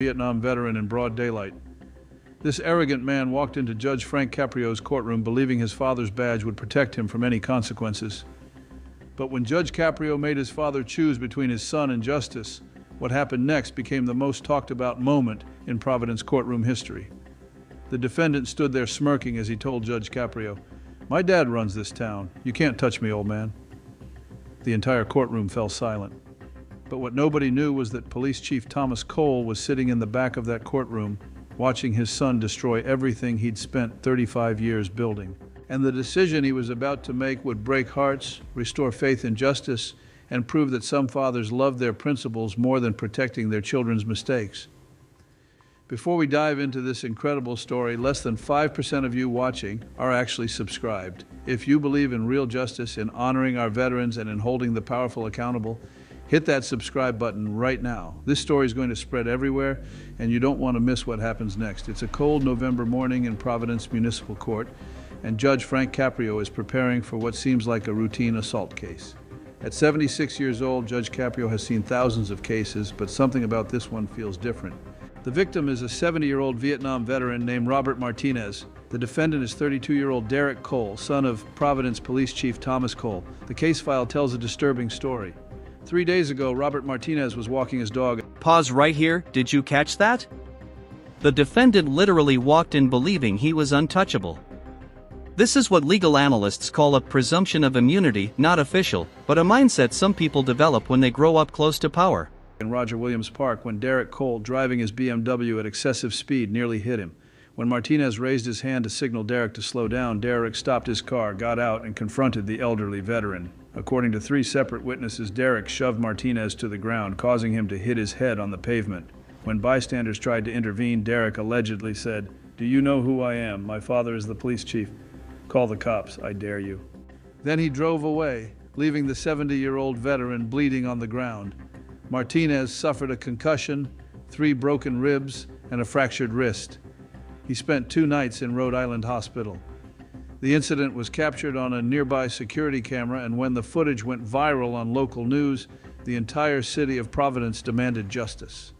Vietnam veteran in broad daylight. This arrogant man walked into Judge Frank Caprio's courtroom believing his father's badge would protect him from any consequences. But when Judge Caprio made his father choose between his son and justice, what happened next became the most talked about moment in Providence courtroom history. The defendant stood there smirking as he told Judge Caprio, "My dad runs this town. You can't touch me, old man." The entire courtroom fell silent. But what nobody knew was that Police Chief Thomas Cole was sitting in the back of that courtroom, watching his son destroy everything he'd spent 35 years building. And the decision he was about to make would break hearts, restore faith in justice, and prove that some fathers love their principles more than protecting their children's mistakes. Before we dive into this incredible story, less than 5% of you watching are actually subscribed. If you believe in real justice, in honoring our veterans, and in holding the powerful accountable, hit that subscribe button right now. This story is going to spread everywhere, and you don't want to miss what happens next. It's a cold November morning in Providence Municipal Court, and Judge Frank Caprio is preparing for what seems like a routine assault case. At 76 years old, Judge Caprio has seen thousands of cases, but something about this one feels different. The victim is a 70-year-old Vietnam veteran named Robert Martinez. The defendant is 32-year-old Derek Cole, son of Providence Police Chief Thomas Cole. The case file tells a disturbing story. 3 days ago, Robert Martinez was walking his dog. Pause right here, did you catch that? The defendant literally walked in believing he was untouchable. This is what legal analysts call a presumption of immunity, not official, but a mindset some people develop when they grow up close to power. In Roger Williams Park, when Derek Cole, driving his BMW at excessive speed, nearly hit him. When Martinez raised his hand to signal Derek to slow down, Derek stopped his car, got out, and confronted the elderly veteran. According to 3 separate witnesses, Derek shoved Martinez to the ground, causing him to hit his head on the pavement. When bystanders tried to intervene, Derek allegedly said, "Do you know who I am? My father is the police chief. Call the cops, I dare you." Then he drove away, leaving the 70-year-old veteran bleeding on the ground. Martinez suffered a concussion, 3 broken ribs, and a fractured wrist. He spent 2 nights in Rhode Island hospital. The incident was captured on a nearby security camera, and when the footage went viral on local news, the entire city of Providence demanded justice.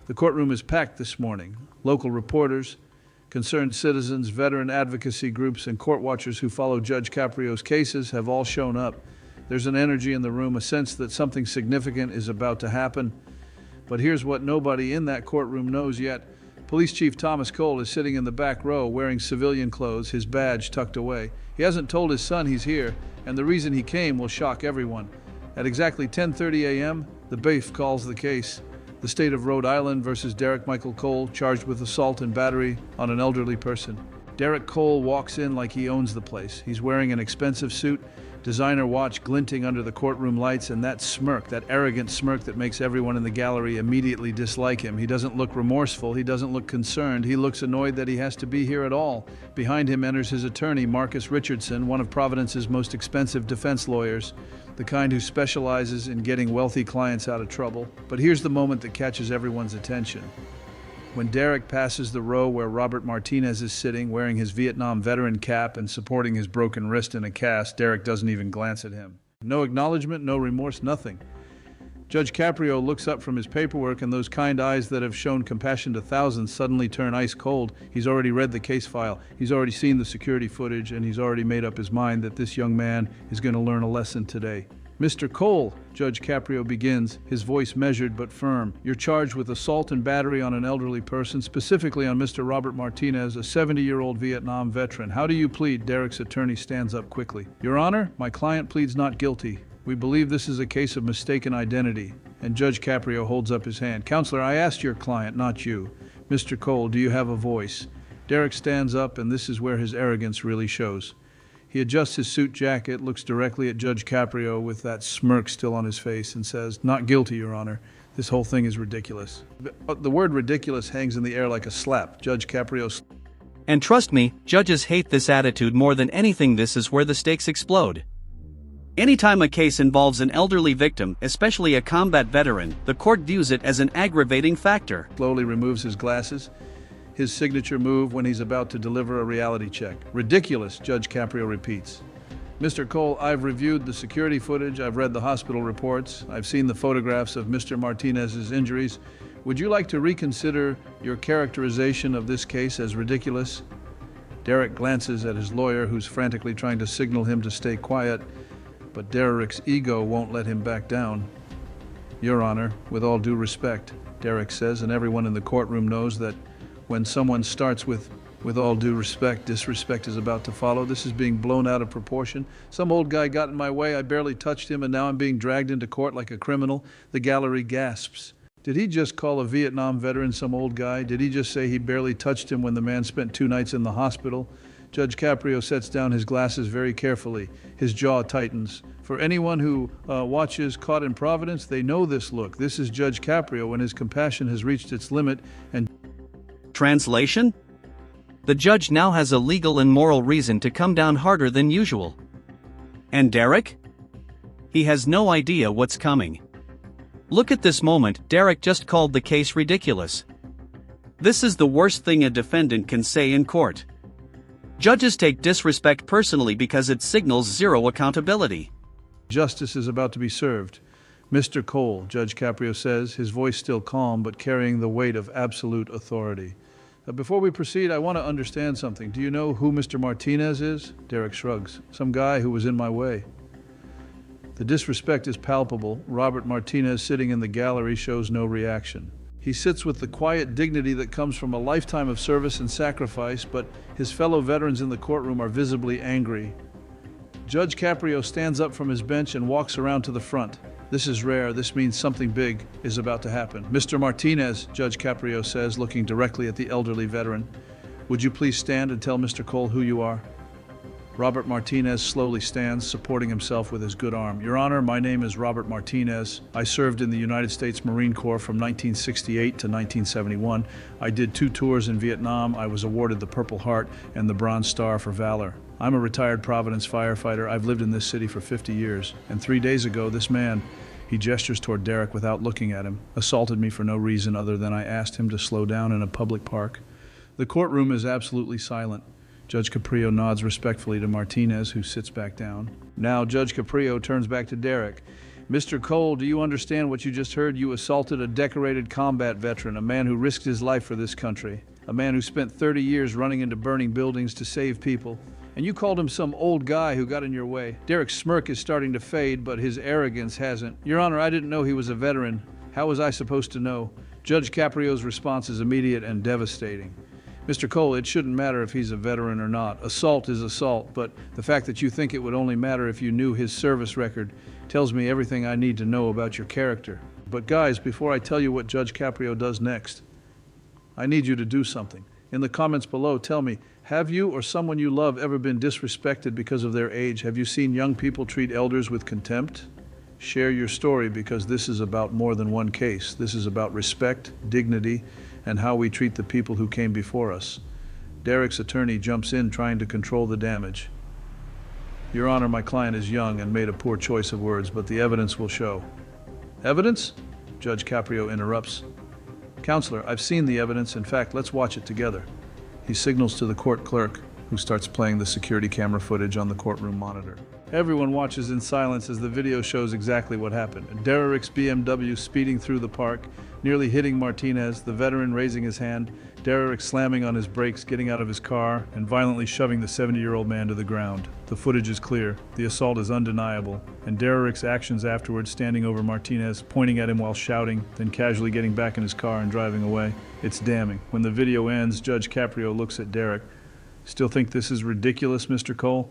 The courtroom is packed this morning. Local reporters, concerned citizens, veteran advocacy groups, and court watchers who follow Judge Caprio's cases have all shown up. There's an energy in the room, a sense that something significant is about to happen. But here's what nobody in that courtroom knows yet. Police Chief Thomas Cole is sitting in the back row wearing civilian clothes, his badge tucked away. He hasn't told his son he's here, and the reason he came will shock everyone. At exactly 10:30 a.m., the BAIF calls the case. The state of Rhode Island versus Derek Michael Cole, charged with assault and battery on an elderly person. Derek Cole walks in like he owns the place. He's wearing an expensive suit, designer watch glinting under the courtroom lights, and that smirk, that arrogant smirk that makes everyone in the gallery immediately dislike him. He doesn't look remorseful, he doesn't look concerned, he looks annoyed that he has to be here at all. Behind him enters his attorney, Marcus Richardson, one of Providence's most expensive defense lawyers, the kind who specializes in getting wealthy clients out of trouble. But here's the moment that catches everyone's attention. When Derek passes the row where Robert Martinez is sitting, wearing his Vietnam veteran cap and supporting his broken wrist in a cast, Derek doesn't even glance at him. No acknowledgement, no remorse, nothing. Judge Caprio looks up from his paperwork, and those kind eyes that have shown compassion to thousands suddenly turn ice cold. He's already read the case file, he's already seen the security footage, and he's already made up his mind that this young man is going to learn a lesson today. "Mr. Cole," Judge Caprio begins, his voice measured but firm, "you're charged with assault and battery on an elderly person, specifically on Mr. Robert Martinez, a 70-year-old Vietnam veteran. How do you plead?" Derek's attorney stands up quickly. "Your Honor, my client pleads not guilty. We believe this is a case of mistaken identity." And Judge Caprio holds up his hand. "Counselor, I asked your client, not you. Mr. Cole, do you have a voice?" Derek stands up, and this is where his arrogance really shows. He adjusts his suit jacket, looks directly at Judge Caprio with that smirk still on his face, and says, "Not guilty, Your Honor. This whole thing is ridiculous." The word ridiculous hangs in the air like a slap. Judge Caprio... And trust me, judges hate this attitude more than anything. This is where the stakes explode. Anytime a case involves an elderly victim, especially a combat veteran, the court views it as an aggravating factor. Slowly removes his glasses. His signature move when he's about to deliver a reality check. "Ridiculous," Judge Caprio repeats. "Mr. Cole, I've reviewed the security footage, I've read the hospital reports, I've seen the photographs of Mr. Martinez's injuries. Would you like to reconsider your characterization of this case as ridiculous? Derek glances at his lawyer, who's frantically trying to signal him to stay quiet, but Derek's ego won't let him back down. Your Honor, with all due respect, Derek says, and everyone in the courtroom knows that when someone starts with all due respect, disrespect is about to follow. This is being blown out of proportion. Some old guy got in my way, I barely touched him, and now I'm being dragged into court like a criminal. The gallery gasps. Did he just call a Vietnam veteran some old guy? Did he just say he barely touched him when the man spent 2 nights in the hospital? Judge Caprio sets down his glasses very carefully. His jaw tightens. For anyone who watches Caught in Providence, they know this look. This is Judge Caprio when his compassion has reached its limit and... Translation? The judge now has a legal and moral reason to come down harder than usual. And Derek? He has no idea what's coming. Look at this moment. Derek just called the case ridiculous. This is the worst thing a defendant can say in court. Judges take disrespect personally because it signals zero accountability. Justice is about to be served. Mr. Cole, Judge Caprio says, his voice still calm but carrying the weight of absolute authority. Before we proceed, I want to understand something. Do you know who Mr. Martinez is? Derek shrugs. Some guy who was in my way. The disrespect is palpable. Robert Martinez, sitting in the gallery, shows no reaction. He sits with the quiet dignity that comes from a lifetime of service and sacrifice, but his fellow veterans in the courtroom are visibly angry. Judge Caprio stands up from his bench and walks around to the front. This is rare. This means something big is about to happen. Mr. Martinez, Judge Caprio says, looking directly at the elderly veteran, would you please stand and tell Mr. Cole who you are? Robert Martinez slowly stands, supporting himself with his good arm. Your Honor, my name is Robert Martinez. I served in the United States Marine Corps from 1968 to 1971. I did 2 tours in Vietnam. I was awarded the Purple Heart and the Bronze Star for valor. I'm a retired Providence firefighter. I've lived in this city for 50 years. And 3 days ago, this man, he gestures toward Derek without looking at him, assaulted me for no reason other than I asked him to slow down in a public park. The courtroom is absolutely silent. Judge Caprio nods respectfully to Martinez, who sits back down. Now Judge Caprio turns back to Derek. Mr. Cole, do you understand what you just heard? You assaulted a decorated combat veteran, a man who risked his life for this country, a man who spent 30 years running into burning buildings to save people. And you called him some old guy who got in your way. Derek's smirk is starting to fade, but his arrogance hasn't. Your Honor, I didn't know he was a veteran. How was I supposed to know? Judge Caprio's response is immediate and devastating. Mr. Cole, it shouldn't matter if he's a veteran or not. Assault is assault, but the fact that you think it would only matter if you knew his service record tells me everything I need to know about your character. But guys, before I tell you what Judge Caprio does next, I need you to do something. In the comments below, tell me, have you or someone you love ever been disrespected because of their age? Have you seen young people treat elders with contempt? Share your story, because this is about more than one case. This is about respect, dignity, and how we treat the people who came before us. Derek's attorney jumps in, trying to control the damage. Your Honor, my client is young and made a poor choice of words, but the evidence will show. Evidence? Judge Caprio interrupts. Counselor, I've seen the evidence. In fact, let's watch it together. He signals to the court clerk, who starts playing the security camera footage on the courtroom monitor. Everyone watches in silence as the video shows exactly what happened. Derek's BMW speeding through the park, nearly hitting Martinez, the veteran raising his hand, Derek slamming on his brakes, getting out of his car, and violently shoving the 70-year-old man to the ground. The footage is clear, the assault is undeniable, and Derek's actions afterwards, standing over Martinez, pointing at him while shouting, then casually getting back in his car and driving away. It's damning. When the video ends, Judge Caprio looks at Derek. Still think this is ridiculous, Mr. Cole?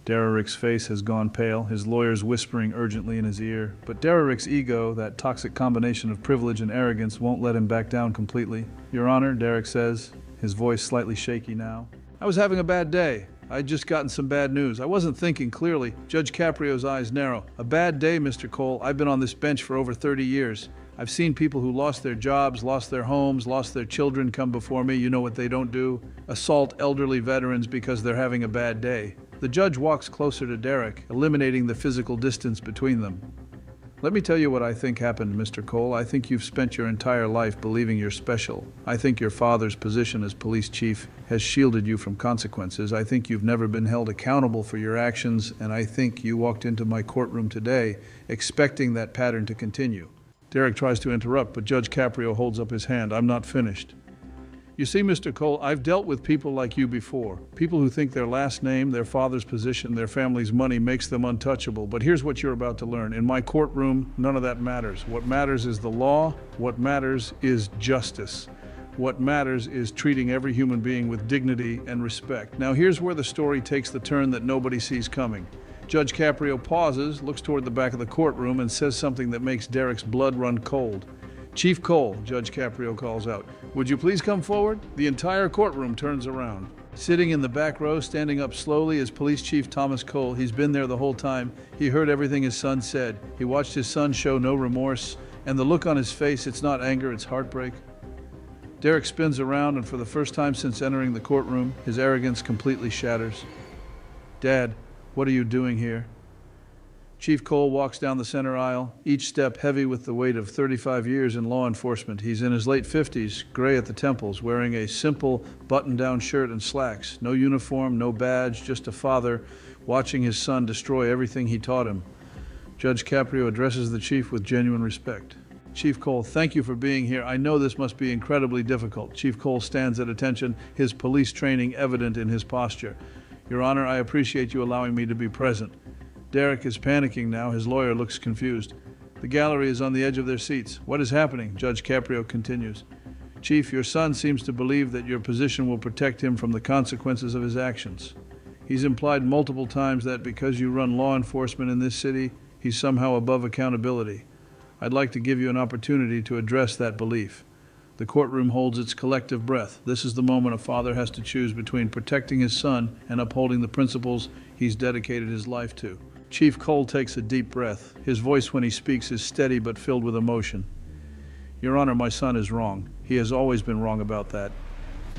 Derek's face has gone pale, his lawyers whispering urgently in his ear. But Derek's ego, that toxic combination of privilege and arrogance, won't let him back down completely. Your Honor, Derek says, his voice slightly shaky now. I was having a bad day. I'd just gotten some bad news. I wasn't thinking clearly. Judge Caprio's eyes narrow. A bad day, Mr. Cole. I've been on this bench for over 30 years. I've seen people who lost their jobs, lost their homes, lost their children come before me. You know what they don't do? Assault elderly veterans because they're having a bad day. The judge walks closer to Derek, eliminating the physical distance between them. Let me tell you what I think happened, Mr. Cole. I think you've spent your entire life believing you're special. I think your father's position as police chief has shielded you from consequences. I think you've never been held accountable for your actions, and I think you walked into my courtroom today expecting that pattern to continue. Derek tries to interrupt, but Judge Caprio holds up his hand. I'm not finished. You see, Mr. Cole, I've dealt with people like you before. People who think their last name, their father's position, their family's money makes them untouchable. But here's what you're about to learn. In my courtroom, none of that matters. What matters is the law. What matters is justice. What matters is treating every human being with dignity and respect. Now here's where the story takes the turn that nobody sees coming. Judge Caprio pauses, looks toward the back of the courtroom, and says something that makes Derek's blood run cold. Chief Cole, Judge Caprio calls out, would you please come forward? The entire courtroom turns around. Sitting in the back row, standing up slowly, is Police Chief Thomas Cole. He's been there the whole time. He heard everything his son said. He watched his son show no remorse, and the look on his face, it's not anger, it's heartbreak. Derek spins around, and for the first time since entering the courtroom, his arrogance completely shatters. Dad, what are you doing here? Chief Cole walks down the center aisle, each step heavy with the weight of 35 years in law enforcement. He's in his late 50s, gray at the temples, wearing a simple button-down shirt and slacks. No uniform, no badge, just a father watching his son destroy everything he taught him. Judge Caprio addresses the chief with genuine respect. Chief Cole, thank you for being here. I know this must be incredibly difficult. Chief Cole stands at attention, his police training evident in his posture. Your Honor, I appreciate you allowing me to be present. Derek is panicking now. His lawyer looks confused. The gallery is on the edge of their seats. What is happening? Judge Caprio continues. Chief, your son seems to believe that your position will protect him from the consequences of his actions. He's implied multiple times that because you run law enforcement in this city, he's somehow above accountability. I'd like to give you an opportunity to address that belief. The courtroom holds its collective breath. This is the moment a father has to choose between protecting his son and upholding the principles he's dedicated his life to. Chief Cole takes a deep breath. His voice when he speaks is steady but filled with emotion. Your Honor, my son is wrong. He has always been wrong about that.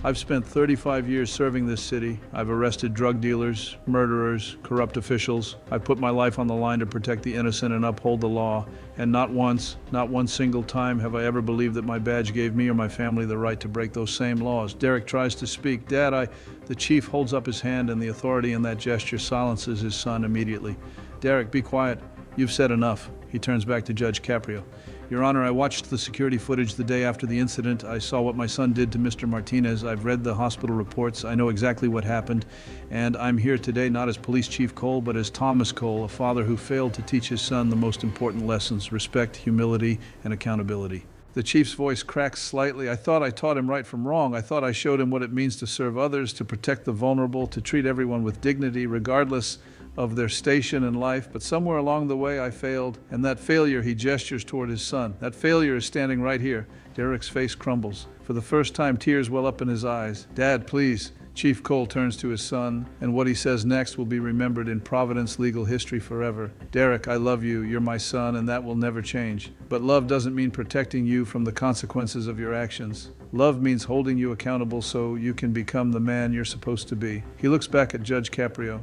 I've spent 35 years serving this city. I've arrested drug dealers, murderers, corrupt officials. I put my life on the line to protect the innocent and uphold the law. And not once, not one single time have I ever believed that my badge gave me or my family the right to break those same laws. Derek tries to speak. Dad, The chief holds up his hand, and the authority in that gesture silences his son immediately. Derek, be quiet. You've said enough. He turns back to Judge Caprio. Your Honor, I watched the security footage the day after the incident. I saw what my son did to Mr. Martinez. I've read the hospital reports. I know exactly what happened. And I'm here today not as Police Chief Cole, but as Thomas Cole, a father who failed to teach his son the most important lessons: respect, humility, and accountability. The chief's voice cracks slightly. I thought I taught him right from wrong. I thought I showed him what it means to serve others, to protect the vulnerable, to treat everyone with dignity, regardless of their station in life, but somewhere along the way I failed, and that failure, he gestures toward his son. That failure is standing right here. Derek's face crumbles. For the first time, tears well up in his eyes. Dad, please. Chief Cole turns to his son, and what he says next will be remembered in Providence legal history forever. Derek, I love you. You're my son, and that will never change. But love doesn't mean protecting you from the consequences of your actions. Love means holding you accountable so you can become the man you're supposed to be. He looks back at Judge Caprio.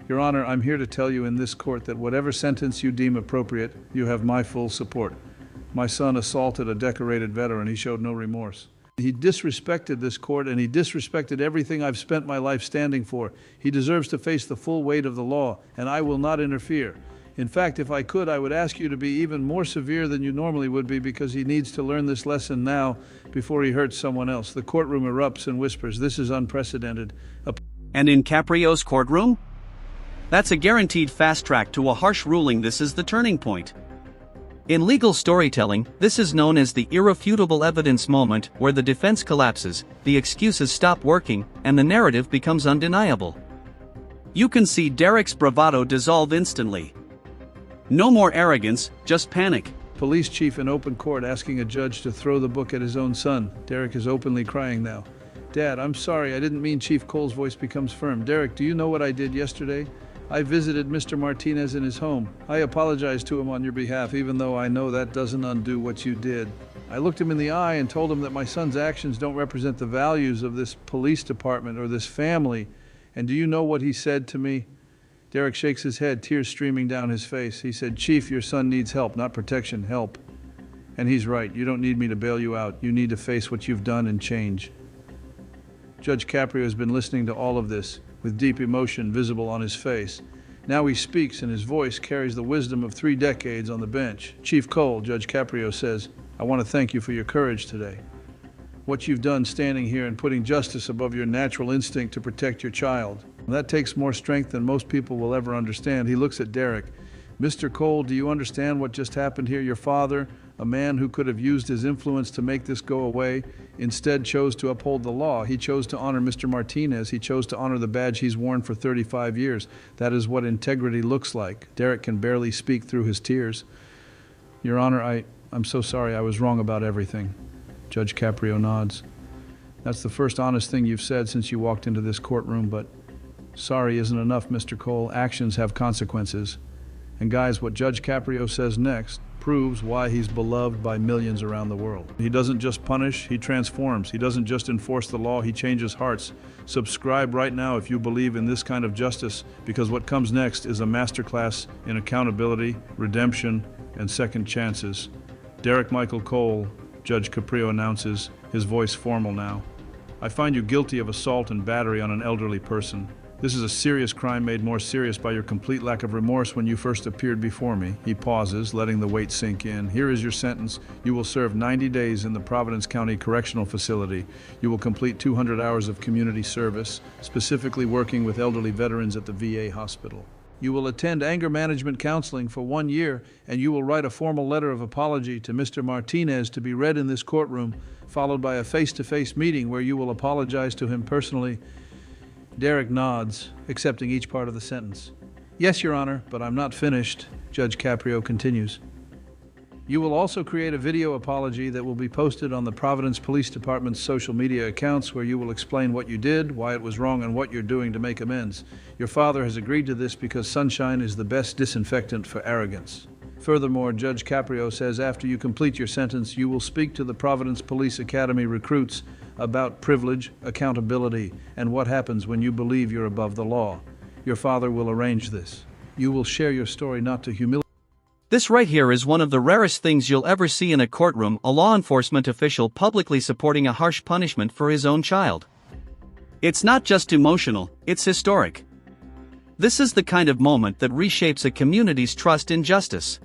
Your Honor, I'm here to tell you in this court that whatever sentence you deem appropriate, you have my full support. My son assaulted a decorated veteran. He showed no remorse. He disrespected this court, and he disrespected everything I've spent my life standing for. He deserves to face the full weight of the law, and I will not interfere. In fact, if I could, I would ask you to be even more severe than you normally would be, because he needs to learn this lesson now before he hurts someone else. The courtroom erupts and whispers, "This is unprecedented." And in Caprio's courtroom? That's a guaranteed fast track to a harsh ruling. This is the turning point. In legal storytelling, this is known as the irrefutable evidence moment, where the defense collapses, the excuses stop working, and the narrative becomes undeniable. You can see Derek's bravado dissolve instantly. No more arrogance, just panic. Police chief in open court asking a judge to throw the book at his own son. Derek is openly crying now. Dad, I'm sorry, I didn't mean. Chief Cole's voice becomes firm. Derek, do you know what I did yesterday? I visited Mr. Martinez in his home. I apologized to him on your behalf, even though I know that doesn't undo what you did. I looked him in the eye and told him that my son's actions don't represent the values of this police department or this family. And do you know what he said to me? Derek shakes his head, tears streaming down his face. He said, "Chief, your son needs help, not protection, help." And he's right. You don't need me to bail you out. You need to face what you've done and change. Judge Caprio has been listening to all of this with deep emotion visible on his face. Now he speaks, and his voice carries the wisdom of 3 decades on the bench. Chief Cole, Judge Caprio says, I want to thank you for your courage today. What you've done standing here and putting justice above your natural instinct to protect your child. That takes more strength than most people will ever understand. He looks at Derek. Mr. Cole, do you understand what just happened here? Your father, a man who could have used his influence to make this go away, instead chose to uphold the law. He chose to honor Mr. Martinez. He chose to honor the badge he's worn for 35 years. That is what integrity looks like. Derek can barely speak through his tears. Your Honor, I'm so sorry. I was wrong about everything. Judge Caprio nods. That's the first honest thing you've said since you walked into this courtroom, but sorry isn't enough, Mr. Cole. Actions have consequences. And guys, what Judge Caprio says next proves why he's beloved by millions around the world. He doesn't just punish, he transforms. He doesn't just enforce the law, he changes hearts. Subscribe right now if you believe in this kind of justice, because what comes next is a masterclass in accountability, redemption, and second chances. Derek Michael Cole, Judge Caprio announces, his voice formal now. I find you guilty of assault and battery on an elderly person. This is a serious crime made more serious by your complete lack of remorse when you first appeared before me. He pauses, letting the weight sink in. Here is your sentence. You will serve 90 days in the Providence County Correctional Facility. You will complete 200 hours of community service, specifically working with elderly veterans at the VA hospital. You will attend anger management counseling for 1 year, and you will write a formal letter of apology to Mr. Martinez to be read in this courtroom, followed by a face-to-face meeting where you will apologize to him personally. Derek nods, accepting each part of the sentence. Yes, Your Honor, but I'm not finished, Judge Caprio continues. You will also create a video apology that will be posted on the Providence Police Department's social media accounts where you will explain what you did, why it was wrong, and what you're doing to make amends. Your father has agreed to this because sunshine is the best disinfectant for arrogance. Furthermore, Judge Caprio says after you complete your sentence, you will speak to the Providence Police Academy recruits about privilege, accountability, and what happens when you believe you're above the law. Your father will arrange this. You will share your story not to humiliate. This right here is one of the rarest things you'll ever see in a courtroom, a law enforcement official publicly supporting a harsh punishment for his own child. It's not just emotional, it's historic. This is the kind of moment that reshapes a community's trust in justice.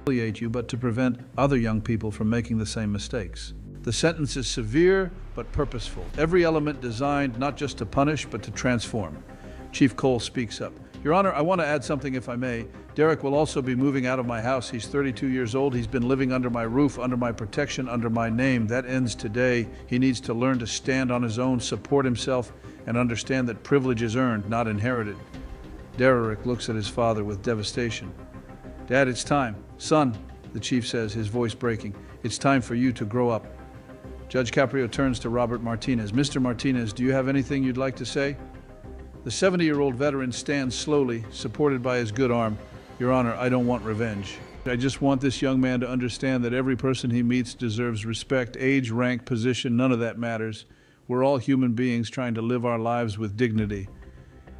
You, but to prevent other young people from making the same mistakes. The sentence is severe but purposeful. Every element designed not just to punish but to transform. Chief Cole speaks up. Your Honor, I want to add something if I may. Derek will also be moving out of my house. He's 32 years old. He's been living under my roof, under my protection, under my name. That ends today. He needs to learn to stand on his own, support himself, and understand that privilege is earned, not inherited. Derek looks at his father with devastation. Dad, it's time. Son, the chief says, his voice breaking. It's time for you to grow up. Judge Caprio turns to Robert Martinez. Mr. Martinez, do you have anything you'd like to say? The 70-year-old veteran stands slowly, supported by his good arm. Your Honor, I don't want revenge. I just want this young man to understand that every person he meets deserves respect, age, rank, position, none of that matters. We're all human beings trying to live our lives with dignity.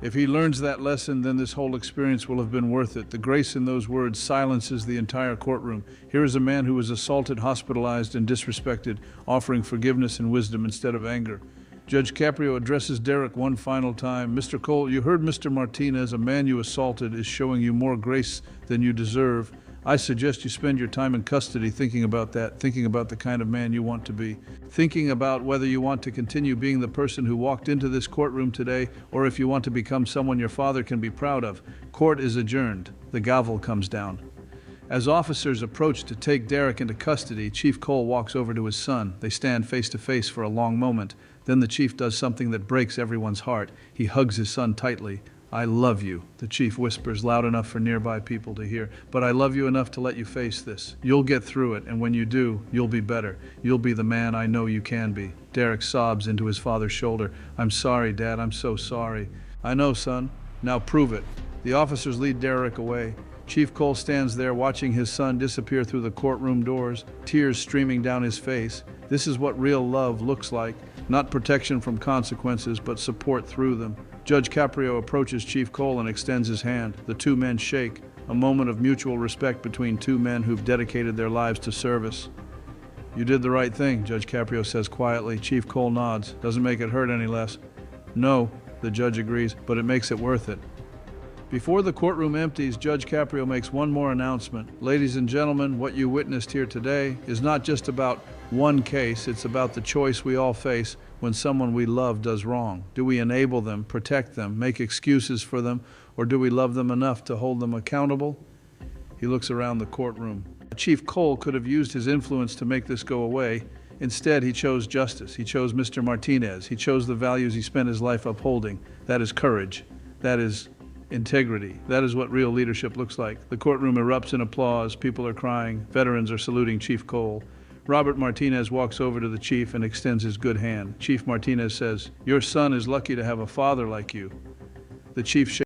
If he learns that lesson, then this whole experience will have been worth it. The grace in those words silences the entire courtroom. Here is a man who was assaulted, hospitalized, and disrespected, offering forgiveness and wisdom instead of anger. Judge Caprio addresses Derek one final time. Mr. Cole, you heard Mr. Martinez. A man you assaulted is showing you more grace than you deserve. I suggest you spend your time in custody thinking about that, thinking about the kind of man you want to be, thinking about whether you want to continue being the person who walked into this courtroom today, or if you want to become someone your father can be proud of. Court is adjourned. The gavel comes down. As officers approach to take Derek into custody, Chief Cole walks over to his son. They stand face to face for a long moment. Then the chief does something that breaks everyone's heart. He hugs his son tightly. I love you, the chief whispers loud enough for nearby people to hear. But I love you enough to let you face this. You'll get through it, and when you do, you'll be better. You'll be the man I know you can be. Derek sobs into his father's shoulder. I'm sorry, Dad, I'm so sorry. I know, son. Now prove it. The officers lead Derek away. Chief Cole stands there watching his son disappear through the courtroom doors, tears streaming down his face. This is what real love looks like. Not protection from consequences, but support through them. Judge Caprio approaches Chief Cole and extends his hand. The two men shake, a moment of mutual respect between two men who've dedicated their lives to service. You did the right thing, Judge Caprio says quietly. Chief Cole nods. Doesn't make it hurt any less. No, the judge agrees, but it makes it worth it. Before the courtroom empties, Judge Caprio makes one more announcement. Ladies and gentlemen, what you witnessed here today is not just about one case, it's about the choice we all face when someone we love does wrong. Do we enable them, protect them, make excuses for them, or do we love them enough to hold them accountable? He looks around the courtroom. Chief Cole could have used his influence to make this go away. Instead, he chose justice. He chose Mr. Martinez. He chose the values he spent his life upholding. That is courage. That is integrity. That is what real leadership looks like. The courtroom erupts in applause. People are crying. Veterans are saluting Chief Cole. Robert Martinez walks over to the chief and extends his good hand. Chief Martinez says, "Your son is lucky to have a father like you." The chief shakes